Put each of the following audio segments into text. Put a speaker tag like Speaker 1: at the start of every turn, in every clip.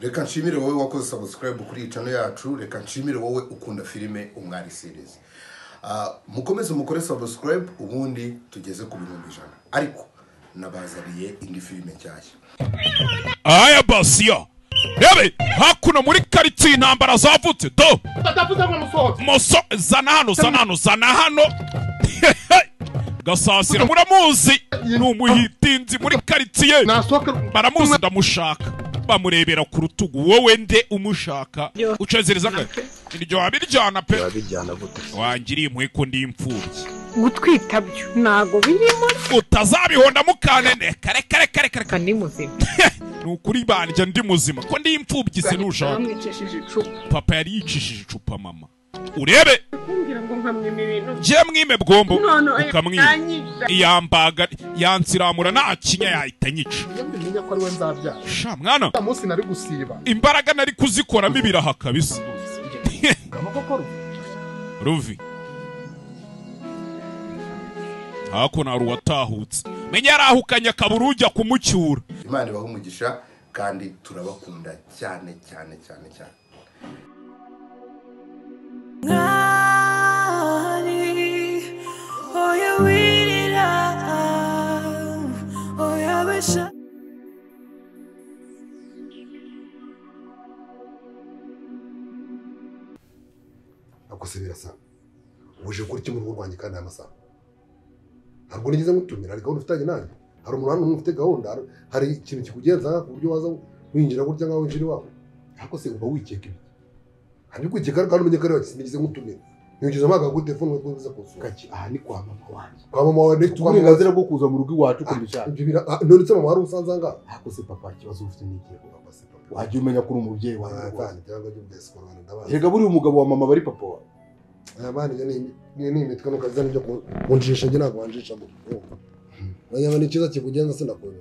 Speaker 1: reka nshimire wowe wakoze subscribe kuri iyi channel yacu, reka nshimire wowe ukunda filime Umwari series. Mukomeze mukore subscribe ubundi tugeze ku 1,000 ariko nabazariye indi filime cyashya.
Speaker 2: Aya basiya rebe hakuno muri quartier intambara zavutse do
Speaker 3: batavuze ngo
Speaker 2: muso zana hano Gasasira muramuzi n'umuhitinzi muri quartier baramuzi ndamushaka bamurebera ku rutugu wowe nde umushaka ucezereza ngo iryo abiryana pe
Speaker 3: abijyana gute
Speaker 2: wangiriye imwe ko ndi imfubyi
Speaker 4: gutwita byo nago birimo
Speaker 2: utazabihonda mukanene kare
Speaker 4: kandi muzima
Speaker 2: nukuri banje ndi muzima ko ndi imfubyi se nushaka papa yari yicishije icupa mama urebe
Speaker 4: kumbwira ngo nkamwime ibintu
Speaker 2: je mwime bwombo ukamwima iyambaga yansiramura nta kinya yahita nyica
Speaker 3: yamenye ko ari we nzabyara
Speaker 2: sha mwana
Speaker 3: umunsi nari gusiba
Speaker 2: imbaraga nari kuzikoramo ibiraha kabisa Ruvi hakuno hari uwatahutse menya yarahukanye akabura ujya kumucyura.
Speaker 1: Imana ibahe umugisha kandi turabakunda cyane. Akose birasa uje kuri cyo mu rugo rwanjye kandi amasaha ntabwo nigeze ngutumira ariko ufitanye nanjye hari umuntu hano ufite gahunda hari ikintu kikugenza ku buryo waza winjira gutya ngaho winjira iwawe akose uba wikeka ibi hari kwikeka kandi umenye ko ari nigeze ngutumira nigeze amaga kuri telefone ngo uze kunsura
Speaker 3: aha ni kwa mama wanjye
Speaker 1: wawe ni
Speaker 3: uburenganzira bwo kuza mu rugo iwacu kumbishaka
Speaker 1: none se mama wari usanze ngaho
Speaker 3: akose papa ikibazo ufite n'igihe papa se papa wajye umenya ko uri umubyeyi wanjye
Speaker 1: kandi cyangwa cyo mbesikora ndabaza
Speaker 3: yega buri umugabo wa mama bari papa wa
Speaker 1: abandi ni imitwe no kazana byo kunjisha nge nako wanjisha mu Wanyama ni kiza kikugenza se nakubona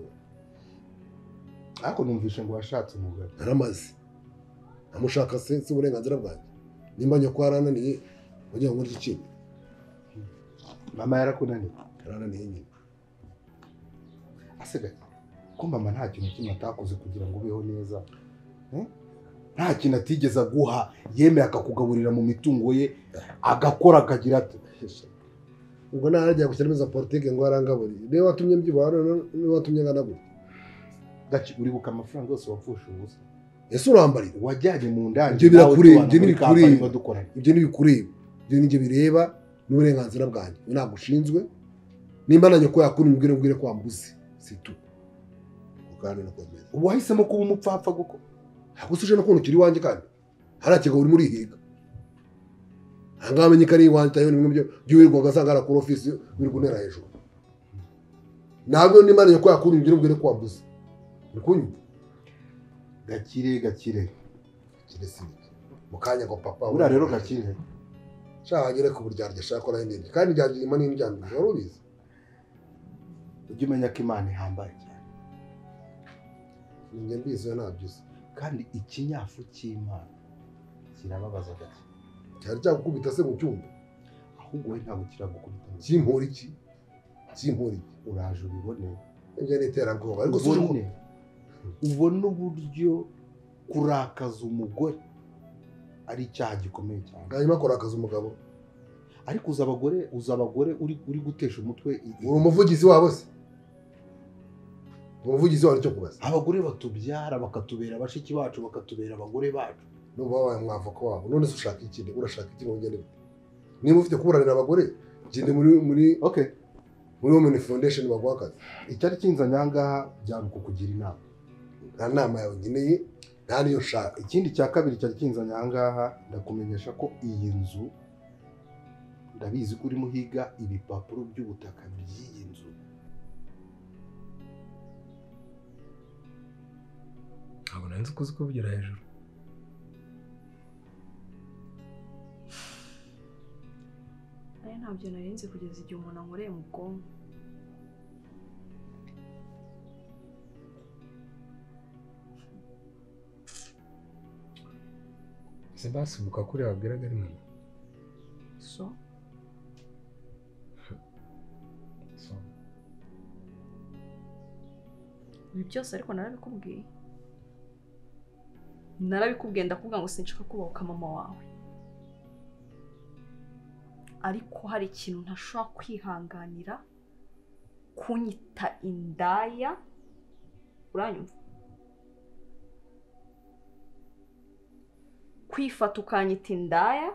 Speaker 3: ariko numvishe ngo washatse umugabo
Speaker 1: aramaze amushaka se uburenganzira bwanjye nimba nyo kwarananiye ugiye ngo iki
Speaker 3: mama yarakunaniye
Speaker 1: nyine
Speaker 3: asigaye ko mama nta kintu kimwe atakoze kugira ngo ubeho neza nta kintu atigeze aguha yemeye akakugaburira mu mitungo ye agakora akagira ati
Speaker 1: ubwo naragiye gushyiramo politike ngo arangaburiye niba watumye mbyibara niba watumye nganagura
Speaker 3: gaci uribuka amafaranga yose wapfusha ubusa
Speaker 1: ese urambarira
Speaker 3: wajyanye mu ndani
Speaker 1: ibyo birakureba ibyo ntibikureba ibyo nibyo bireba n'uburenganzira bwanjye ntabwo ushinzwe nimba nanjye ko yakuri mbwire ko wambuze situ ukandi no komeza
Speaker 3: ubu wahisemo kuba umupfapfa guko
Speaker 1: agusuje no kuntu kiri wanjye kandi harakega uri muri higa angamenye kari wanjye tayo nimwe by'uwirwa gasanga ara ku office uri kunera hejuru ntabwo nimba nanjye ko yakuri mbwire ko wambuze nikunyu
Speaker 3: gakire
Speaker 1: siniki mukanya ngo papa
Speaker 3: ura rero gakire
Speaker 1: cyagere ku buryarya shaka na ndende kandi ryarya imana n'indyamye warubize
Speaker 3: ujye umenya ko Imana ihambaye cyane
Speaker 1: ninjye mbizo nabyize
Speaker 3: kandi ikinyafu cy'Imana kirababaza gake
Speaker 1: cyari cyagukubita se mu cyumba
Speaker 3: ahubwo we ntabwo kiragukubita
Speaker 1: kimpora iki
Speaker 3: uraje ubibone
Speaker 1: njye n'iterabwoba ariko
Speaker 3: ubona uburyo kurakaza umugore ari icyaha gikomeye cyane
Speaker 1: hanyuma kurakaza umugabo
Speaker 3: ariko uza abagore uri gutesha umutwe
Speaker 1: uri umuvugizi wabo se umuvugizi wabo cyo kubaza
Speaker 3: abagore batubyara bakatubera bashiki bacu bakatubera abagore bacu
Speaker 1: numva wabaye umwavoka wabo none se ushaka iki urashaka iki mu ngene niba ufite kuburanira abagore gende muri Women Foundation baguha akazi
Speaker 3: icyari kinzanye ahangaha byari kukugira inama
Speaker 1: nta nama yawe ngeneye nta niyo nshaka
Speaker 3: ikindi cya kabiri cyari kinzanye ahangaha ndakumenyesha ko iyi nzu ndabizi ko urimo higa ibipapuro by'ubutaka by'iyi nzu
Speaker 5: ntabwo nari nzi ko uzi kuvugira hejuru
Speaker 6: ntabyo nari nzi kugeza igihe umuntu ankoreye mu bwonko
Speaker 5: ese basibuka kuri wabwiraga ari mama
Speaker 6: so ibi byose ariko narabikubwiye narabikubwiye ndakubwira ngo sinshaka kubahuka mama wawe ariko hari ikintu ntashobora kwihanganira kunyita indaya uranyumva kwifata ukanyita indaya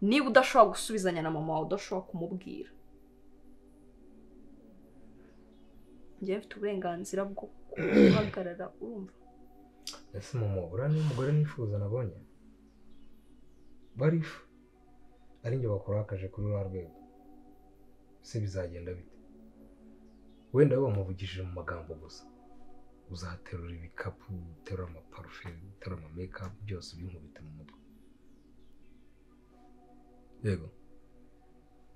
Speaker 6: niba udashobora gusubizanya na mama wawe udashobora kumubwira njye mfite uburenganzira bwo guhagarara urumva
Speaker 5: ese mama uriya ni umugore nifuza nabonye barifu ari njye bakora akaje kuri rwa rwego se bizagenda bite wenda bamuvugishije mu magambo gusa uzaterura ibikapu uterura amaparufe uterura amamekapu byose ubinkubite mu mutwe yego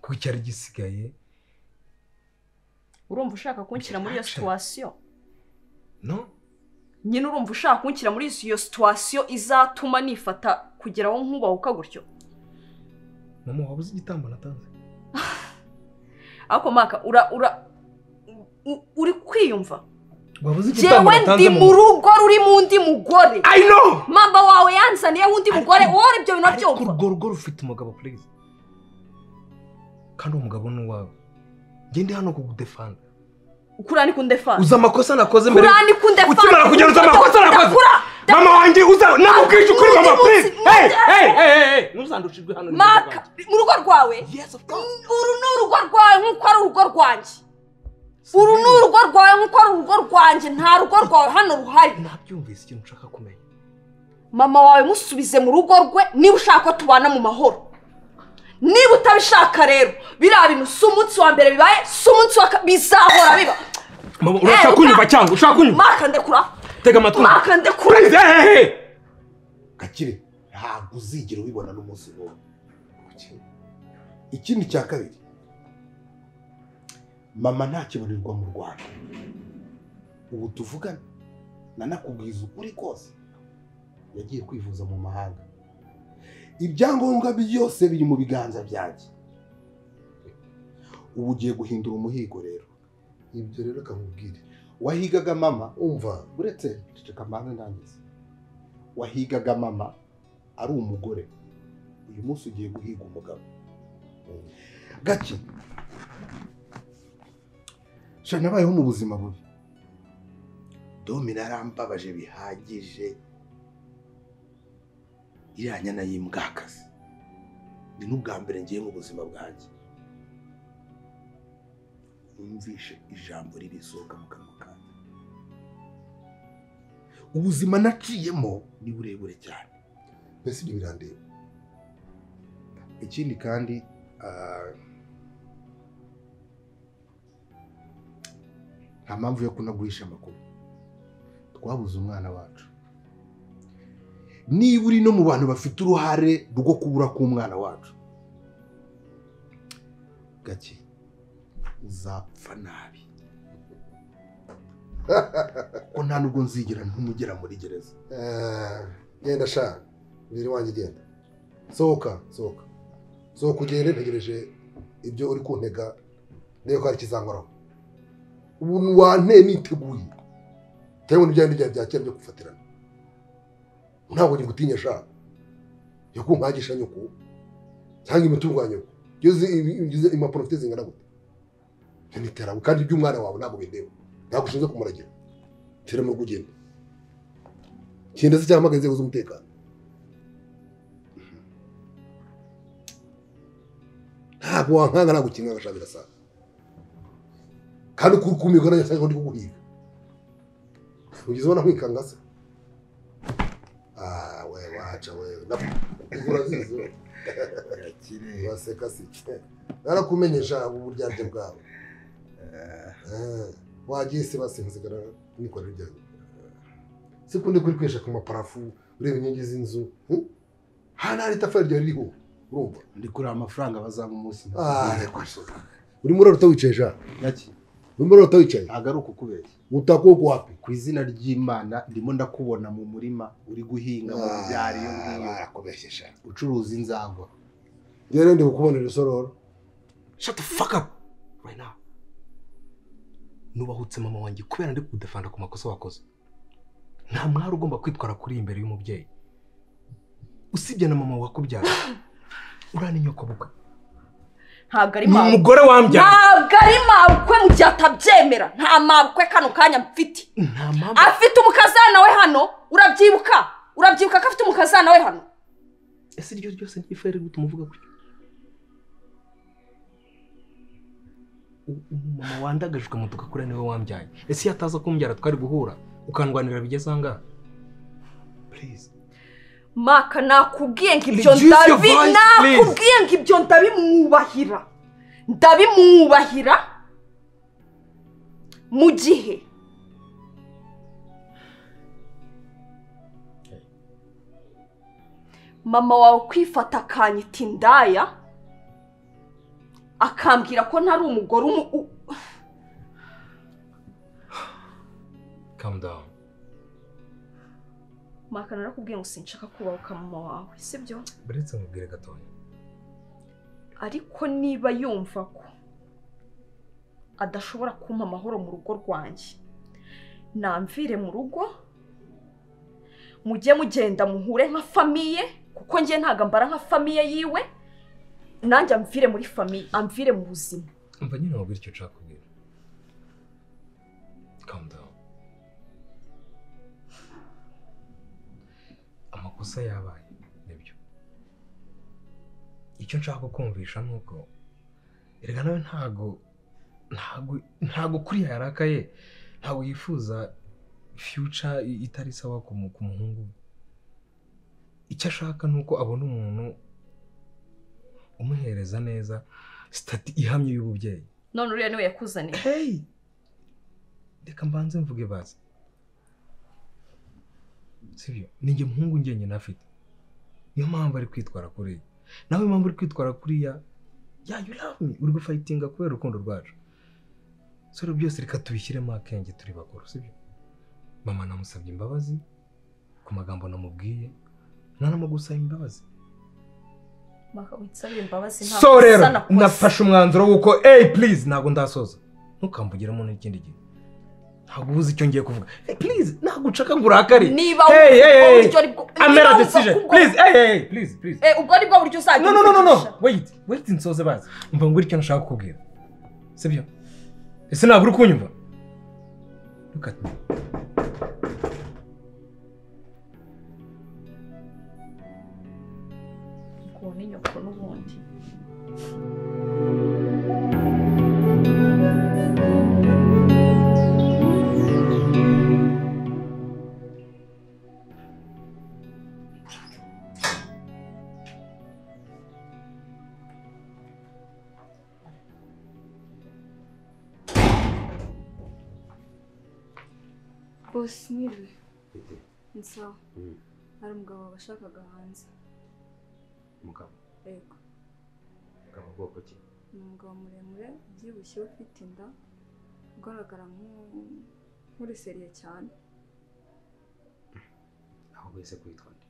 Speaker 5: kuko cyari gisigaye
Speaker 6: urumva ushaka kunshyira muri iyo situation
Speaker 5: no
Speaker 6: nyine urumva ushaka kunshyira muri iyo situation izatuma nifata kugira aho nkubahuka gutyo
Speaker 5: mama wabuze igitambo natanze
Speaker 6: ariko maka uri kwiyumva
Speaker 5: wabuze igitambo natanze
Speaker 6: jewe ndi mu rugo ruri mu ndi mugore
Speaker 5: I know
Speaker 6: mama wawe yanzaniye undi mugore wowe ibyo bintu byumva
Speaker 5: urwo rugo rufite umugabo please kandi umugabo ni uwawe ngende hano kugudefanda
Speaker 6: ukurani kundefanda
Speaker 5: uza amakosa nakoze mbere
Speaker 6: ukurani kundefanda
Speaker 5: ukimara kugera uza amakosa nakoze mama wanjye uza nakubwije ukuri mama please hey ntuzandushirwe hano
Speaker 6: maka mu rugo rwawe
Speaker 5: yes of course
Speaker 6: uru ni urugo rwawe nk'uko ari urugo rwanjye uru ni urugo rwawe nk'uko ari urugo rwanjye nta rugo rwawe hano ruhari
Speaker 5: nabyumvise ikintu nshaka kumenya
Speaker 6: mama wawe musubize mu rugo rwe niba ushaka ko tubana mu mahoro niba utabishaka rero biriya bintu si umunsi wa mbere bibaye si umunsi wa bizahora biba
Speaker 5: mama urashaka kunyumva cyangwa ushaka kunyumva
Speaker 6: maka ndekura
Speaker 5: tega amatwi
Speaker 6: maka ndekura
Speaker 3: Gakire ntabwo uzigera ubibona n'umunsi n'umwe ikindi cya kabiri mama ntakibarirwa mu Rwanda ubu tuvugana nanakubwiza ukuri kose yagiye kwivuza mu mahanga ibyangombwa byose biri mu biganza byanjye ubu ugiye guhindura umuhigo rero
Speaker 1: ibyo rero kamubwire
Speaker 3: wahigaga mama
Speaker 1: umva
Speaker 3: uretse ceceka mbanze ndangiza wahigaga mama ari umugore uyu munsi ugiye guhiga umugabo Gake sha nabayeho mu buzima bubi Domina yarambabaje bihagije iriya nyana y'imbwakazi ni n'ubwa mbere ngiye mu buzima bwanjye numvishe ijambo ririsohoka mu kanwa kanjye ubuzima naciyemo ni burebure cyane
Speaker 1: mbese ibyo birandeba
Speaker 3: ikindi kandi nta mpamvu yo kunaguhisha amakuru twabuze umwana wacu niba uri no mu bantu bafite uruhare rwo kubura k'umwana wacu Gake uzapfa nabi ko nta nubwo nzigera ntumugera muri gereza
Speaker 1: genda sha biri wanjye genda sohoka ugende ntegereje ibyo uri kuntega niyo ko ari kizankoraho ubu wanteye niteguye cyangwa n'ibyanjye bya kera byo gufatirana ntabwo ngutinya sha yo kunkagisha nyoko cyangwa imitungo ya nyoko gize impapuro mfite zingana gute nitera kandi iby'umwana wawe ntabwo bindeba ntabwo ushinzwe kumuragira tera mu rugendo kindi se cyangwa inzego z'umutekano ntabwo wankanga ntabwo ukinga agashaka saa kandi ukuri kumigo nanjye cyangwa ndi kuguhiga ugize ubona nkwikanga se we wacha we urazizi Gakire waseka si narakumenyesha uburyarye bwawe wagiye se basinzigara nikorera ibyanyu sikundi kuri kwesha ku maparafu ureba inkingi z'inzu hana hari tafari ryo ririho urumva
Speaker 3: ndi kuri amafaranga bazaba umunsi
Speaker 1: uri muri rota wicaye ja
Speaker 3: Gake
Speaker 1: uri muri rota wicaye
Speaker 3: agaruka ukubeshya
Speaker 1: utako wapi
Speaker 3: ku izina ry'Imana ndimo ndakubona mu murima uri guhinga mu byari yo ngiyo
Speaker 1: barakubeshyesha
Speaker 3: ucuruza inzagwa
Speaker 1: rero ndi kukubonera isororo
Speaker 5: shut the fuck up right now nubahutse mama wanjye kubera ndi kudefanda ku makosa wakoze nta mwari ugomba kwitwara kuri imbere y'umubyeyi usibye na mama wakubyara urana inyoko bukwe
Speaker 6: ntabwo ari mabukwe
Speaker 5: umugore wambyaye
Speaker 6: ntabwo ari mabukwe mu gihe atabyemera nta mabukwe kano kanya mfite afite umukazana we hano urabyibuka ko afite umukazana we hano
Speaker 5: ese iryo ryose n'ifere gute umuvuga gutyo mama wandagajwe mu tukakura niwe wambyaye ese yataza kumbyara twari guhura ukandwanira bigeze ahangaha please
Speaker 6: maka nakubwiye ngo ibyo ndabimwubahira mu gihe mama wawe kwifata akanyita indaya akambwira ko ntari umugore
Speaker 5: calm down
Speaker 6: maka narakubwiye ngo sinshaka kubahuka mama wawe sibyo
Speaker 5: buretse mubwire gatoya
Speaker 6: ariko niba yumva ko adashobora kumpa amahoro mu rugo rwanjye namvire mu rugo mujye mugenda muhure nka famiye kuko njye ntago mbara nka famiye yiwe nanjye amvire muri famiye amvire mu buzima
Speaker 5: umva nyine mubwire icyo nshaka kubwira calm down amakosa yabaye nibyo icyo nshaka kukumvisha nuko erega nawe ntago kuriya yarakaye ntago yifuza future itari sawa ku muhungu icyo ashaka nuko abona umuntu umuhereza neza stati ihamye y'ububyeyi
Speaker 6: none uriya niwe yakuzaniye
Speaker 5: hey reka mbanze mvuge bazi sibyo ninjye muhungu njye nyine afite niyo mpamvu ari kwitwara kuriya nawe mpamvu uri kwitwara kuriya you love me uri gufightinga kubera urukundo rwacu sore byose reka tubishyiremo akenge turi bakuru sibyo mama namusabye imbabazi ku magambo namubwiye nanamugusaba imbabazi
Speaker 6: maka witsabye imbabazi nta
Speaker 5: so rero nafashe umwanzuro wuko please ntago ndasoza ntukambugiramo n'ikindi gihe ntabwo ubuze icyo ngiye kuvuga please ntabwo nshaka ngo urakare
Speaker 6: niba
Speaker 5: amera decision please
Speaker 6: ubwo ni bwo buryo uzagira
Speaker 5: no wait nsoze bazi mva ngo icyo nashaka kukubwira sibyo ese ntabwo uri kunyumva look at me
Speaker 6: kubona inyoko n'ubundi bose mwiriwe ni sawa hari umugabo wabashakaga hanze
Speaker 5: umugabo
Speaker 6: yego
Speaker 5: umugabo bwoko ki
Speaker 6: ni umugabo muremure ubyibushye ufite inda ugaragara nk'uriseriye cyane
Speaker 5: aho wese kwitwa nde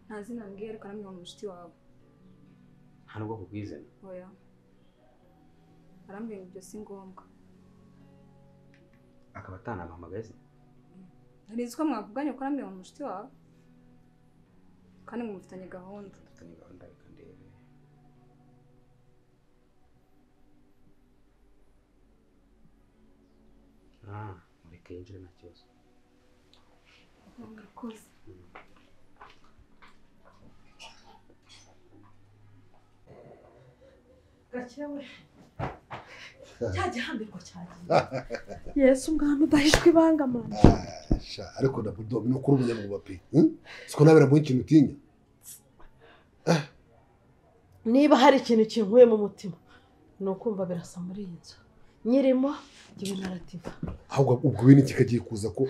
Speaker 6: nta zina mbwiye ariko aramenya mu mushiti wawe
Speaker 5: nta n'ubwoko bw'izina
Speaker 6: oya arambwira ibyo si ngombwa
Speaker 5: akaba atanampamagaye se
Speaker 6: narizi ko mwavuganye ko aramenya mu mushiti wawe kandi mufitanye gahunda
Speaker 5: reka ndebe mureke yinjire nta kibazo
Speaker 6: murakoze gakewe cya gihambirwa cyagiye yesu umwami udahishwe ibanga mama
Speaker 1: ariko ndabudomi no kuri umunyamwuga pe siko nabera mu ikintu utinya
Speaker 7: niba hari ikintu kinkuye mu mutima ni ukumva birasa muri iyi nzu nyirimo igihe narativa
Speaker 1: ahubwo ubwo bene kikagiye kuza ko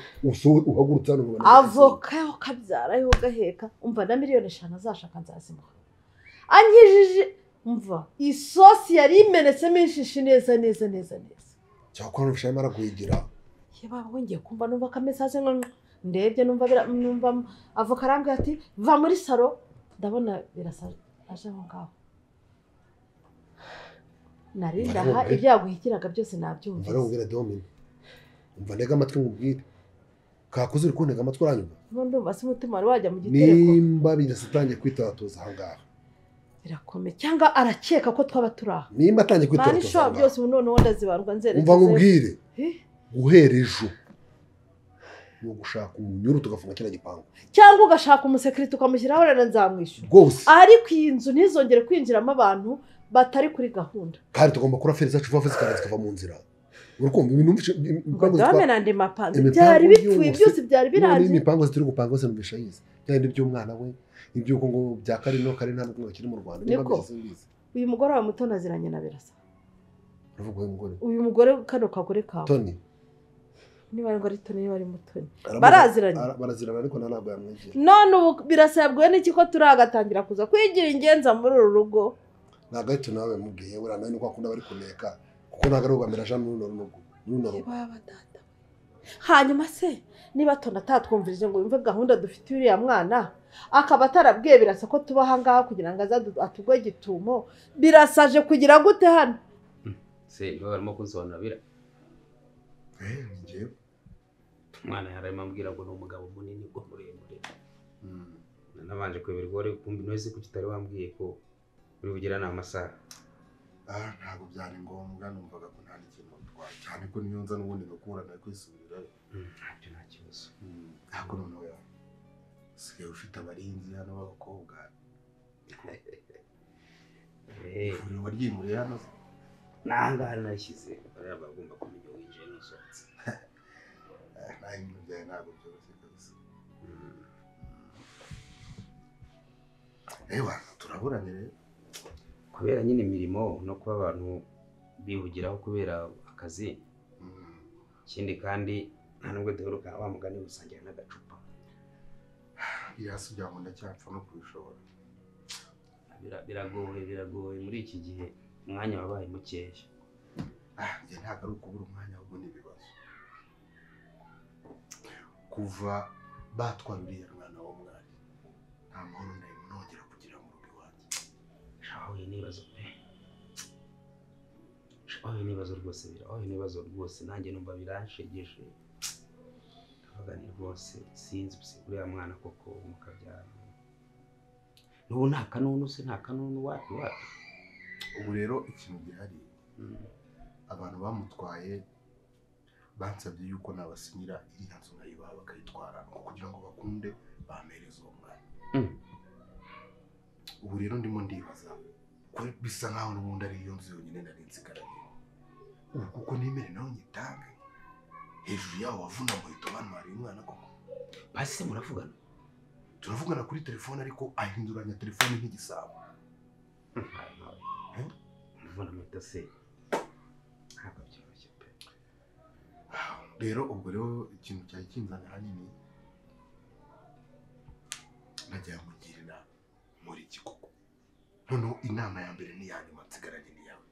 Speaker 1: uhagurutse hano ngo
Speaker 7: avoka yo kabyara yo gaheka umva na miliyoni 5 azashaka nzazimuha anyijije umva isosi yari imenetsemo inshishi neza
Speaker 1: cyakora nufasha mara kuyigira
Speaker 7: yaba wongeye kumva numva kamesaje ngo ndebye numva avoka arambye ati va muri salo ndabona birasa aje aho ngaho narindaha ibyaguhikiraga byose nabyumvise
Speaker 1: umva rero Domine umva ndega amatwi nkubwire kakuze uri kuntega amatwi uranyumva
Speaker 7: ndumva se umutima wari wajya mu gitereko
Speaker 1: nimba birasa atangiye kwitatoza aha ngaha
Speaker 7: birakomeye cyangwa arakeka ko twaba turi aha
Speaker 1: nimba atangiye
Speaker 7: mani
Speaker 1: kwitatoza
Speaker 7: ishobora byose ubu noneho ndazibandwa nzerekeza
Speaker 1: umva nkubwire guhera ejo ni ugushaka umunyuru tugafunga kino gipangu
Speaker 7: cyangwa ugashaka umusekirite ukamushyiraho rero nzamwishyura
Speaker 1: rwose
Speaker 7: ariko iyi nzu ntizongere kwinjiramo abantu batari kuri gahunda
Speaker 1: kandi tugomba kura feri zacu vuba zikaza zikava mu nzira urukumva ibintu
Speaker 7: ngo dame nande mapanze byari bipfuye byose byari birangiye
Speaker 1: imipango zituri gupanga zose numvisha yize byandi by'umwana we ibyuko ngo bya Karino kari nta n'umwe kiri mu Rwanda
Speaker 7: niba bizi uyu mugore wa Mutoni aziranye na Birasa
Speaker 1: uravuga uyu mugore
Speaker 7: uyu mugore kano kagore kawe
Speaker 1: Toni
Speaker 7: niba ngo ari Toni niba ari Mutoni baraziranye
Speaker 1: ariko ntabwo yamwegera
Speaker 7: none ubu Birasa yabwiwe n'iki ko turagatangira kuza kwigira ingenza muri uru rugo
Speaker 1: ntabwo ari Toni nawe mubwiye buriya nawe nuko akunda bari kuneka kuko ntabwo ari ubwambere Jean n'uno rugo hanyuma se niba Toni atatwumvirije ngo yumve gahunda dufite uriya mwana akaba atarabwiye Birasa ko tuba aha ngaha kugira ngo aze atugwe gitumo birasaje kugira gute hano
Speaker 8: se niba barimo kunsobanura bira
Speaker 1: njyewe
Speaker 8: umwana yararimo ambwira ngo ni umugabo munini ngo muremure nabanje kweberwa wari kumbi noise kuki utari wambwiye ko uri bugira ni amasaha
Speaker 1: ntabwo byari ngombwa numvaga ko nta n'ikintu twari cyane ko niyo nza n'ubundi gakurana kwisubirirayo
Speaker 8: ntabyo nta kibazo
Speaker 1: ntabwo noneho usigaye ufite abarinzi hano b'abakobwa ivuriro waryimuriye hano
Speaker 8: nangaha nashyize bariya bagomba kumenya winjiye n'usohotse
Speaker 1: nta bintu byawe ntabwo byoroshye kabisa ewa turaburanye rero
Speaker 8: kubera nyine imirimo no kuba abantu bihugiraho kubera akazi ikindi kandi nta nubwo duheruka wa mugani gusangira n'agacupa
Speaker 1: birasa ugira ngo ndacyapfa no kubishobora
Speaker 8: biragoye muri iki gihe umwanya wabaye mukeya
Speaker 1: njye ntabwo ari ukubura umwanya ahubwo ni ibibazo kuva batwara uriya mwana wo mwari nta mahoro nongera kugira mu rugo iwanjye
Speaker 8: shahuye n'ibibazo pe shahuye n'ibibazo rwose birahuye n'ibibazo rwose nanjye numva biranshegeje ndavuga ni rwose sinzi uriya mwana koko mukabyara n'ubu nta kanunu se nta kanunu wapi
Speaker 1: ubu rero ikintu gihari abantu bamutwaye bansabye yuko nabasinyira iriya nzu nkayibaha bakayitwara kugira ngo bakunde bamereze uwo mwana ubu rero ndimo ndibaza ko bisa nkaho n'ubundi ari iyo nzu yonyine nari nsigaranye ubu kuko nimere nawe nyitange hejuru yaho wavuna muhito bantwara uyu mwana koko
Speaker 8: basi se muravugana
Speaker 1: turavugana kuri telefone ariko ahinduranya telefone nk'igisabo
Speaker 8: muvuna muhito se ntabwo byoroshye pe
Speaker 1: rero ubwo rero ikintu cyari kinzana hanini najya mugira inama muri iki koko noneho inama ya mbere n'iya nyuma nsigaranye n'iyawe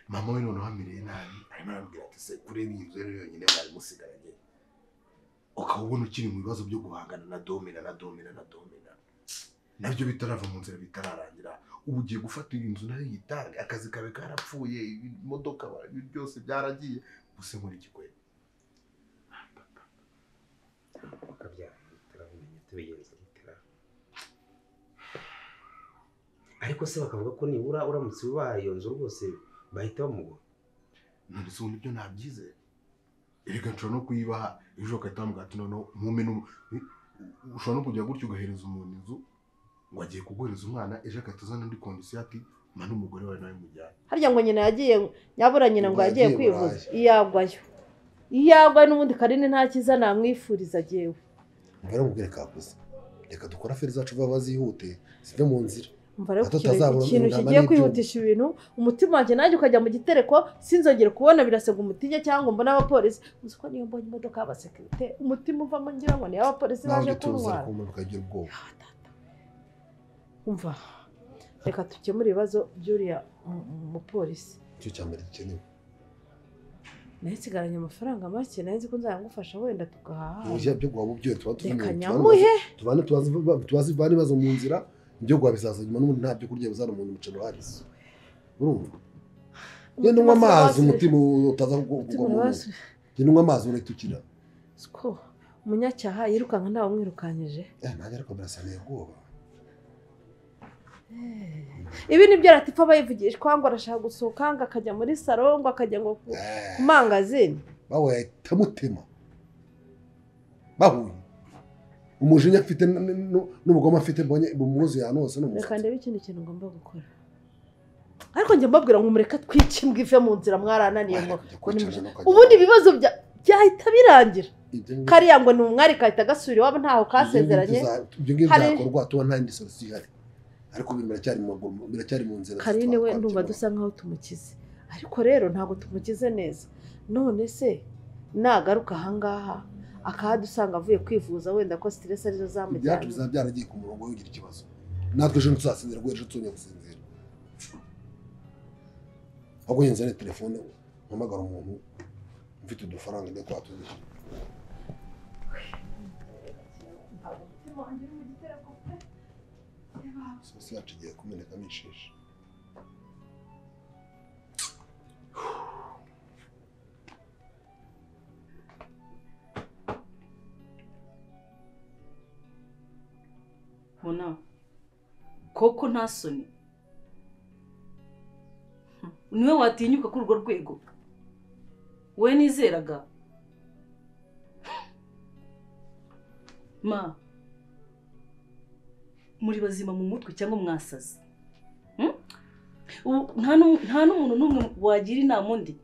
Speaker 1: mama we noneho amereye nabi arimo arambwira ati se kureba iyi nzu rero yonyine mwari musigaranye ukabona ukiri mu bibazo byo guhangana na domina nabyo bitarava mu nzira bitararangira ubu ugiye gufata iyi nzu nayo yitange akazi kawe karapfuye imodoka byose byaragiye gusa muri ikigwe
Speaker 8: bakabyara turabimenye tubigenza gitera ariko se bakavuga ko nibura uramutse ubaye iyo nzu rwose bahita bamugura
Speaker 1: none se ubu nibyo nabyizeye erega nshobora no kuyibaha ejo ugahita bamubwira ati noneho ushobora no kujya gutyo ugahereza umuntu inzu ngo agiye kuguhereza umwana ejo agahita uzana undi kondisiyo ati mpa n'umugore wawe nawe mujyane
Speaker 7: harya ngo nyina yagiye nyabura nyina ngo yagiye kwivuza iyagwayo n'ubundi Karine nta cyiza namwifuriza agiyewe
Speaker 1: mbere mubwire kakuze reka dukora feri zacu vuba bazihute zive mu nzira
Speaker 7: ikintu kigiye kwihutisha ibintu umutima wanjye nanjye ukajya mu gitereko sinzongere kubona birasega umutinye cyangwa mbona abapolisi uzi ko niyo mbonye imodoka y'abasekirite umutima uvamo ngira ngo ni iy'abapolisi baje kuntwara umva reka dukemure ibibazo by'uriya mupolisi
Speaker 1: icyo cya mbere gikenewe
Speaker 7: nayo nsigaranye amafaranga make nayo nzi ko nzayagufasha wenda tugahaha
Speaker 1: byo guha ububyeyi tuba
Speaker 7: reka nyamuhe
Speaker 1: tubazivana ibibazo mu nzira ibyo guha bizaza nyuma n'ubundi nta byo kurya bizana umuntu umuceri uhari urumva genda unywa amazi umutima utaza kugwa mu genda unywa amazi urahitukira
Speaker 7: umunyacyaha yirukanka ntawe umwirukanyije
Speaker 3: nanjye ariko birasaniye ubwoba
Speaker 7: ibi nibyo Latifa aba yivugishwa ngo arashaka gusohoka ngo akajya muri salo ngo akajya ngo ku mangazini
Speaker 3: bawe yahita mutema bahuye umujinya afite n'ubugome afite mbonye bumuzuye ahantu hose
Speaker 7: reka ndebe ikindi kintu ngomba gukora ariko njye mbabwira ngo mureka twikimbwe ive mu nzira mwarananiye ngo ubundi ibibazo byahita birangira kariya ngo ni umwari kahita gasubira iwabo ntaho kasezeranye
Speaker 3: ibyo ngibyo byakorwa tuba nta yindi solution ihari ariko biracyari mu nzira
Speaker 7: Karine we ndumva dusa nkaho tumukize ariko rero ntabwo tumukize neza none se nagaruka ahangaha akahadusanga avuye kwivuza wenda ko stress arizo zamujyana
Speaker 3: ibyacu bizaba byaragiye ku murongo w'ugira ikibazo natwe ejo tuzasinzira rwo ejo tunya gusinzira ahubwo yenzane telefone mpamagara umuntu mfite udufaranga ndetse twatuzishyura sosi yacu igiye kumenekamo ishishi
Speaker 9: Bona koko nta soni niwe watinyuka kuri urwo rwego we nizeraga ma muri bazima mu mutwe cyangwa mwasaze nta n'umuntu n'umwe wagira inama undi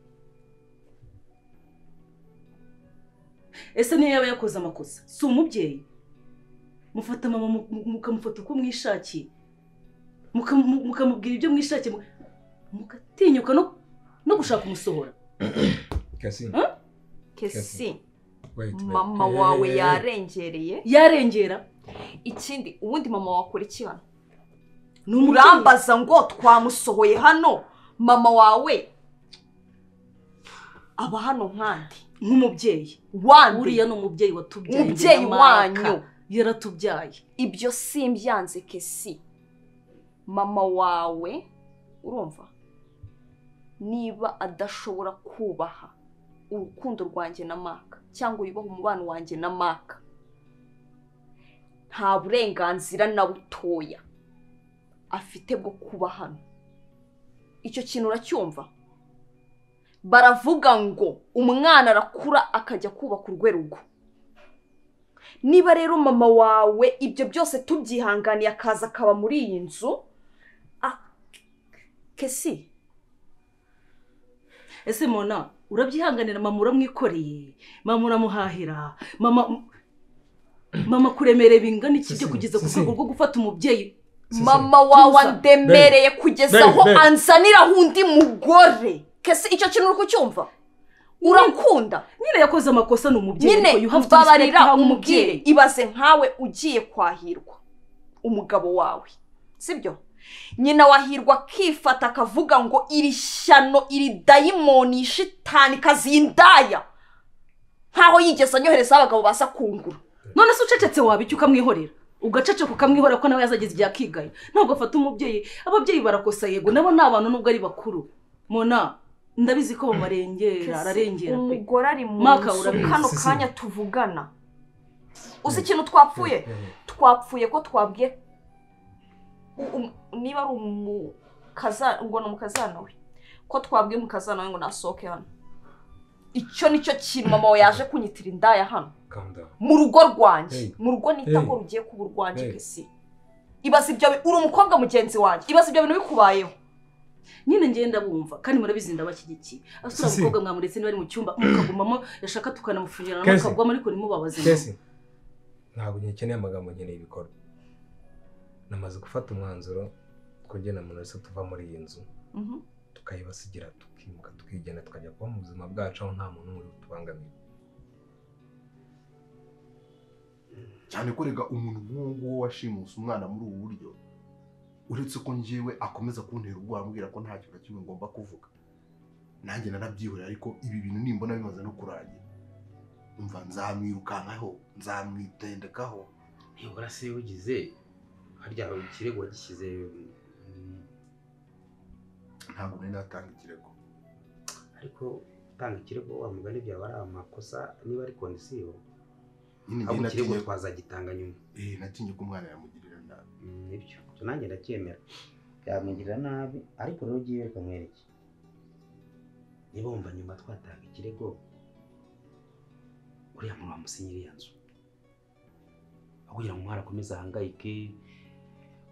Speaker 9: ese niyo yaba yakoze amakosa si umubyeyi mufata mama mukamufata uko mwishakiye mukamubwira ibyo mwishakiye mugatinyuka no gushaka umusohora
Speaker 6: Kesi mama wawe yarengera ikindi ubundi mama wakora iki hano urambaza ngo twamusohoye hano mama wawe aba hano nkandi
Speaker 9: nk'umubyeyi
Speaker 6: wandi
Speaker 9: uriya ni umubyeyi watubyaye
Speaker 6: umubyeyi wanyu
Speaker 9: yaratubyaye
Speaker 6: ibyo simbyanze Kesi mama wawe urumva niba adashobora kubaha urukundo rwanjye na Maka cyangwa yubaha umubano wanjye na Maka nta burenganzira na butoya afite bwo kuba hano icyo kintu uracyumva baravuga ngo umwana arakura akajya kubaka urwerugo niba rero mama wawe ibyo byose tubyihanganiye akaza akaba muri iyi nzu Kesi
Speaker 9: ese mona urabyihanganira mama uramwikoreye mama uramuhahira mama kuremere bingana iki byo kugeza ku rwego rwo gufata umubyeyi
Speaker 6: mama wawe andemereye kugeza aho anzaniraho undi mugore Kesi icyo kintu uri kucyumva urakunda
Speaker 9: nyine yakoze amakosa ni umubyeyi
Speaker 6: nyine babarira umubyeyi ibaze nkawe ugiye kwahirwa umugabo wawe sibyo nyina wahirwa akifata akavuga ngo iri shyano iri dayimoni shitani kazindaya nkaho yigeze anyohereza abagabo basa kungura
Speaker 9: none se ucecetse wabicyo ukamwihorera ugaceceka ukamwihorera ko nawe yazageze igihe akigaye ntabwo afata umubyeyi ababyeyi barakosa yego nabo ni abantu nubwo ari bakuru mona ndabizi ko bamarengera ararengera pe
Speaker 6: umugore ari mu nzu kano kanya tuvugana uzi ikintu twapfuye ko twabwiye niba ari umukazana we ko twabwiye umukazana we ngo nasohoke hano icyo nicyo kintu mama we yaje kunyitira indaya hano mu rugo rwanjye mu rugo nita ko rugiye kuba urwanjye Kesi ibaze ibyo uri umukobwa mugenzi wanjye ibaze ibyo bintu bikubayeho
Speaker 9: nyine ngenda bumva kandi murabizi ndabashyigikiye asura umukobwa mwamuretse niba ari mu cyumba mukagumamo yashaka tukanamufungira n'akagwamo ariko nimubabaze
Speaker 5: Kesi ntabwo nkeneye amagambo nkeneye ibikorwa namaze gufata umwanzuro twongera na muntu wese tuva muri iyi nzu tukayibasigira tukimuka tukigenda tukajya kuba mu buzima bwacu aho nta muntu uri tubangamiye
Speaker 3: cyane ko rega umuntu nk'uwo washimuse umwana muri ubu buryo uretse ko njyewe akomeza kuntera ubwoba ambwira ko nta kintu kimwe ngomba kuvuga nanjye narabyihorera ariko ibi bintu nimbona bimaze no kurangira umva nzamwirukankaho nzamwitendekaho
Speaker 8: nibura se ugize harya ikirego gishyize
Speaker 3: ntabwo nari natanga ikirego
Speaker 8: ariko utanga ikirego wa mugani byaba ari amakosa niba ari kondisiyo ahubwo ikirego twazagitanga nyuma.
Speaker 3: Natinye ko umwana yamugirira nabi.
Speaker 8: Nibyo nanjye ndacyemera yamugirira nabi, ariko rero ugiye kamwereke niba wumva nyuma twatanga ikirego uriya muntu wamusinyira iya nzu aho kugira ngo umwana akomeze ahangayike,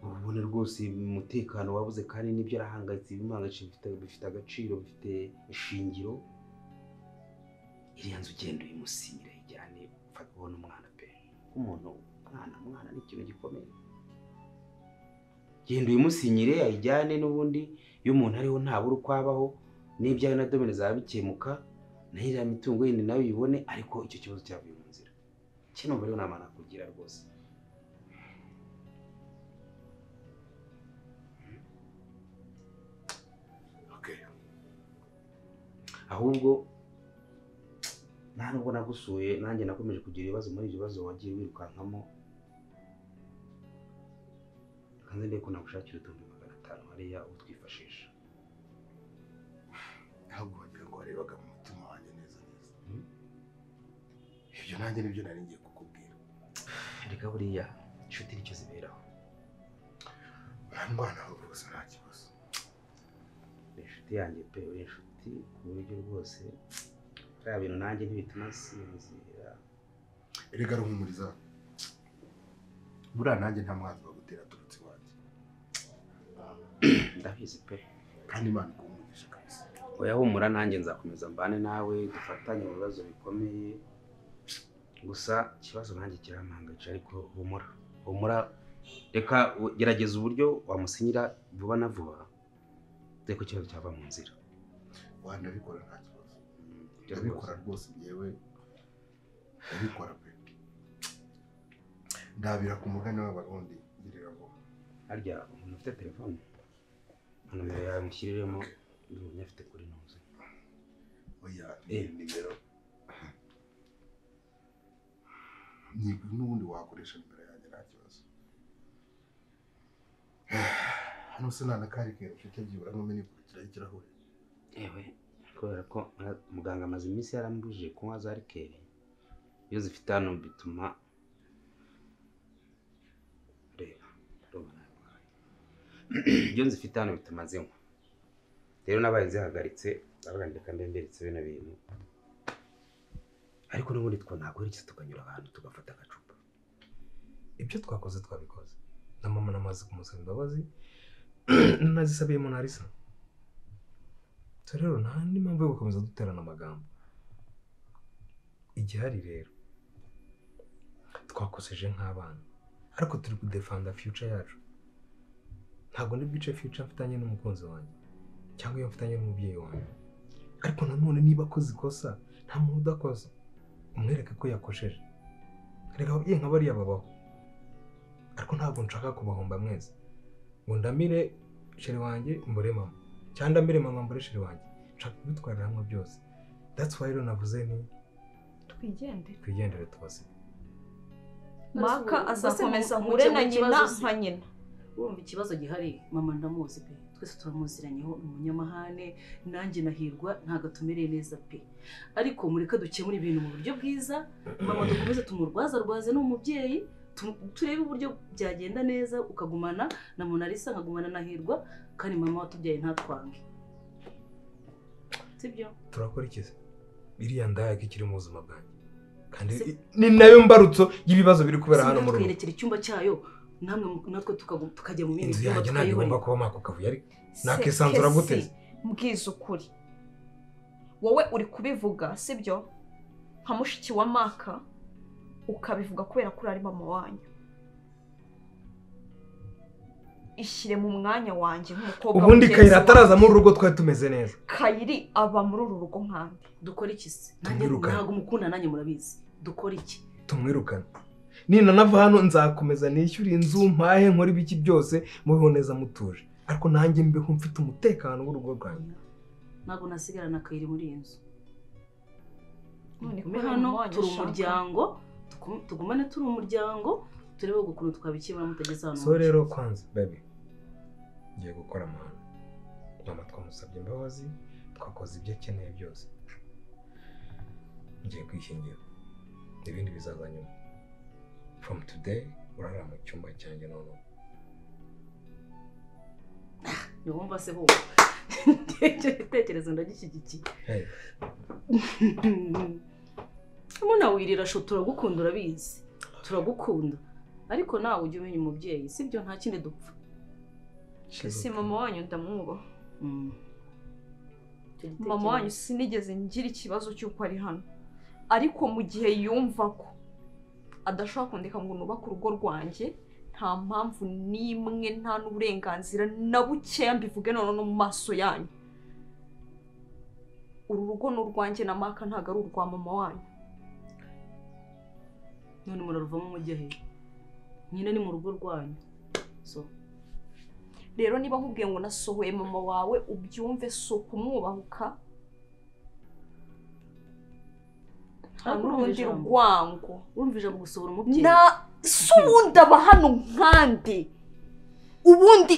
Speaker 8: ubone rwose umutekano wabuze kandi n'ibyo arahangayitse bimwangayikishije bifite agaciro, bifite ishingiro. Iriya nzu ugenda uyimusinyira ijyane ufata ubona umwana pe nk'umuntu umwana ni ikintu gikomeye. Genda uyimusinyire ayijyane, n'ubundi iyo umuntu ariho ntabura uko abaho, n'ibyawe na domine zaba bikemuka, nayo iriya mitungo yindi nawe uyibone, ariko icyo kibazo cyavuye mu nzira. Kino mbere nama nakugira rwose. Ahubwo nta nubwo nagusuye nanjye nakomeje kugira ibibazo muri ibyo bibazo wagiye wirukankamo, kandi ndetse ko nagushakira 500 hariya utwifashisha.
Speaker 3: Ahubwo wagira ngo warebaga mu mutima wanjye neza neza. Ibyo nanjye nibyo nari ngiye kukubwira.
Speaker 8: Reka buriya inshuti nicyo ziberaho.
Speaker 3: Ndwana rwose nta kibazo.
Speaker 8: Inshuti yanjye pe, uri inshuti ku buryo rwose bya bintu nanjye ntibituma sinzira.
Speaker 3: Erega ruhumuriza. Buriya nanjye nta mwanzi wo gutera turutse iwanjye.
Speaker 8: Ndabizi pe.
Speaker 3: Kandi Imana ikumugisha kabisa.
Speaker 8: Oya humura, nanjye nzakomeza mbane nawe dufatanye mu bibazo bikomeye. Gusa ikibazo nanjye kirampangayikishije, ariko humura reka gerageza uburyo wamusinyira vuba na vuba, dore ko ikibazo cyava mu nzira.
Speaker 3: Ndabikora nta kibazo. Ndabikora rwose njyewe, ndabikora pe. Ndabira ku mugani w'abarundi ngirira ngo
Speaker 8: harya umuntu ufite telefone nomero yawe mushyiriremo, ndumva afite kuri ntuze.
Speaker 3: Oya nimero ni n'ubundi wakoresha nimero yanjye nta kibazo. Hano se nta kari kero ufite byibura nkumenye kurikira ikirahure.
Speaker 8: Ewe kubera ko muganga amaze iminsi yarambujije kunywa za rikeri, iyo zifite hano bituma iyo nzifite hano bituma zinywa. Rero nabaye zihagaritse abagandika ndemberetse bino bintu, ariko n'ubundi ntabwo ari tukanyura ahantu tugafata agacupa.
Speaker 5: Ibyo twakoze twabikoze, na mama namaze kumusaba imbabazi nazisabiye mu Narisa. Rero nta n'impamvu yo gukomeza duterana amagambo. Igihari rero twakoseje nk'abana, ariko turi kudefanda future yacu. Ntabwo ndi bwice future mfitanye n'umukunzi wanjye cyangwa iyo mfitanye n'umubyeyi wanjye, ariko nanone niba akoze ikosa nta muntu udakoze, umwereke ko yakosheje. Reka ababyeyi nka bariya babaho, ariko ntabwo nshaka kubahomba mwese ngo ndamire sheri wanjye mbore mama, cyangwa ndamire mama mbore sheri wanjye. Nshaka kubitwarira hamwe byose. That's why rero navuze ni twigendere tubasibe.
Speaker 6: Maka azakomeza hure na nyina nka nyina.
Speaker 9: Urumva ikibazo gihari, mama ndamuzi pe, twese turamuziranyeho, umunyamahane, nanjye nahirwa ntago tumereye neza pe. Ariko mureka dukemura ibintu mu buryo bwiza, mama dukomeze tumurwaza rwaze n'umubyeyi, turebe uburyo byagenda neza, ukagumana na Monalisa nkagumana nahirwa, kandi mama watubyaye ntatwange. Sibyo?
Speaker 5: Turakora ikize? Iriya ndaya ikiri mu buzima bwanjye, kandi ni nayo mbarutso y'ibibazo biri kubera hano mu rugo.
Speaker 9: Twerekera icyumba cyayo, namwe natwe tukajya mu bindi
Speaker 5: byumba tukayibona ko mako kavuye ari nakisanzura guteze.
Speaker 6: Mbwiza ukuri, wowe uri kubivuga sibyo nka mushiki wa Maka, ukabivuga kubera ko ari mama wanyu. Ishyire mu mwanya wanjye nk'umukobwa.
Speaker 5: Ubundi Kayira ataraza muri rugo twari tumeze neza.
Speaker 6: Kayiri aba muri uru rugo nkandi.
Speaker 9: Dukora iki se? Ntago mukunda nanjye murabizi. Dukora iki?
Speaker 5: Tumwirukana. Nina nava hano nzakomeza nishyura inzu mpahe nkora ibiki byose mubiboneza mutuje, ariko nanjye mbeho mfite umutekano w'urugo rwanjye.
Speaker 9: Ntago nasigara na Kayiri muri inzu. None hano turi umuryango, tugumane turi umuryango, turebe gukuru twabikibura mutageze hano.
Speaker 5: So rero kwanza baby ngiye gukora amahano. Mama twamusabye imbabazi, twakoze ibyo akeneye byose. Ngiye kwishingira, ibindi bizaza nyuma. from today urara mu cyumba cyanjye none
Speaker 9: yumva se ho tekereza ndagishyigikiye Muna wirira sho turagukunda urabizi turagukunda ariko nawe ujye umenya umubyeyi sibyo nta kindi dupfa
Speaker 6: ese mama wanyu ndamwubaha mama wanyu sinigeze ngira ikibazo cy'uko ari hano ariko mu gihe yumva ko adashobora kundeka ngo nubake urugo rwanjye nta mpamvu n'imwe nta n'uburenganzira na bukeya mbivuge none no mu maso yanyu uru rugo ni urwanjye na maka ntabwo ari urwa mama wanyu
Speaker 9: none muraruvamo mujye he nyine ni mu rugo rwanyu so
Speaker 6: rero niba nkubwiye ngo nasohoye mama wawe ubyumve so kumwubahuka nta n'urundi rwango
Speaker 9: urumva ijambo gusohora umubyeyi
Speaker 6: na si ubundi aba hano nkande ubundi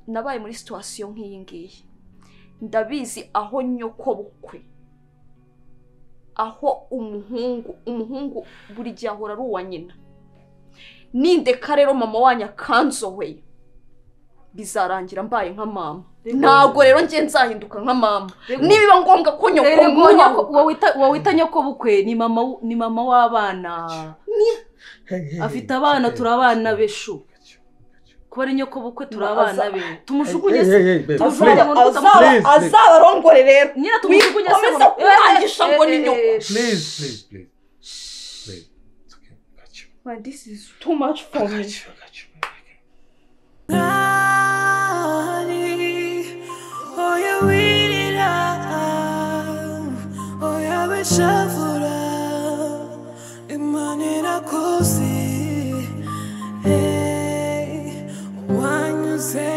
Speaker 6: nabaye muri situwasiyo nk'iyi ngiyi ndabizi aho nyoko bukwe aho umuhungu buri gihe ahora ari uwa nyina nindeka rero mama wanyu akanzoheye bizarangira mbaye nka mama ntabwo rero njye nzahinduka nka mama nibiba ngombwa ko nyoko
Speaker 9: wawita nyoko bukwe ni mama w'abana afite abana turabana beshu kuba ari nyoko bukwe turabana be tumujugunye
Speaker 6: azabarongore rero
Speaker 9: nyina tumujugunye se
Speaker 6: kurangisha ngo ni nyoko
Speaker 5: please it's okay got you
Speaker 6: man this is too much for me
Speaker 10: shavura imanira kosi wanyuze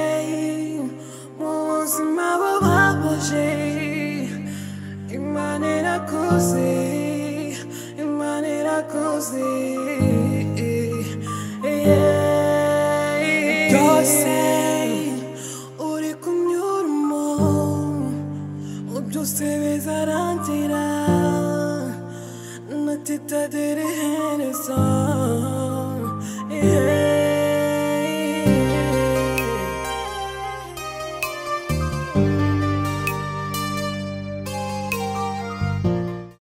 Speaker 10: muzima babaje imanira kosi byose uri kumyurmo byose bizarangira natitadere henesa